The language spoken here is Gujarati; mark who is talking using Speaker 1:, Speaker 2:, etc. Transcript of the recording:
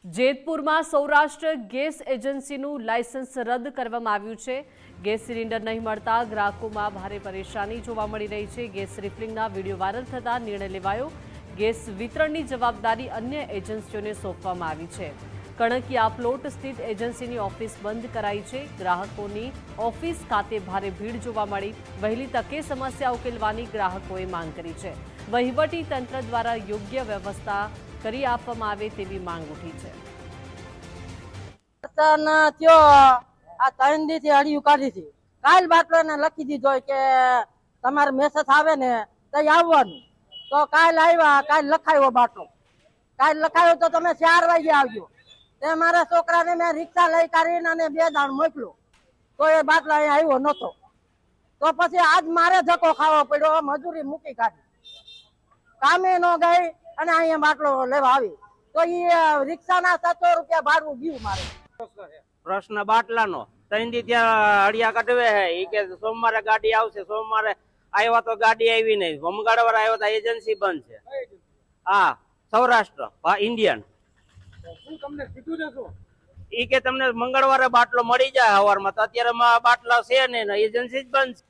Speaker 1: જેતપુરમાં સૌરાષ્ટ્ર ગેસ એજન્સીનું લાયસન્સ રદ કરવામાં આવ્યું છે। ગેસ સિલિન્ડર નહીં મળતા ગ્રાહકોમાં ભારે પરેશાની જોવા મળી રહી છે। ગેસ રિફિલિંગના વિડીયો વાયરલ થતા નિર્ણય લેવાયો। ગેસ વિતરણની જવાબદારી અન્ય એજન્સીઓને સોંપવામાં આવી છે। કણકિયા પ્લોટ સ્થિત એજન્સીની ઓફિસ બંધ કરાઈ છે। ગ્રાહકોની ઓફિસ ખાતે ભારે ભીડ જોવા મળી। વહેલી તકે સમસ્યા ઉકેલવાની ગ્રાહકોએ માંગ કરી છે। વહીવટી તંત્ર દ્વારા યોગ્ય વ્યવસ્થા કરી આપવામાં આવે તેવી માંગ ઉઠી છે।
Speaker 2: આ 3 દિવસથી અડિયું કાઢી છે। કાલ બાટલોને લખી દીધો કે તમારે મેસેજ આવે ને તો આવવાનું, તો કાલ આવ્યા, કાલ લખાયો બાટલો, કાલ લખાયો તો તમે 4 વાગે આવજો। તે મારા છોકરાને મેં રિક્ષા લઈ કરીને અને 2 દાણ મોકલો તો એ બાટલો અહીંયા આવ્યો નતો। તો પછી આજ મારે ધક્કો ખાવો પડ્યો, મજૂરી મૂકી કાઢી, કામે ન ગઈ અને અહીંયા બાટલો લેવા આવી તો એ રિક્ષાના 700 રૂપિયા ભાડું ગયું મારે।
Speaker 3: પ્રશ્ન બાટલાનો 3 દી ત્યાં હડિયા કઢવે હે ઈ કે સોમવારે ગાડી આવશે। સોમવારે આવ્યા તો ગાડી આવી નહીં। મંગળવારે આવ્યો તો એજન્સી બંધ છે। હા, સૌરાષ્ટ્ર ઇન્ડિયન ઈ કે તમને મંગળવારે બાટલો મળી જાય સવારમાં, તો અત્યારે બાટલા છે નહીં, એજન્સી જ બંધ છે।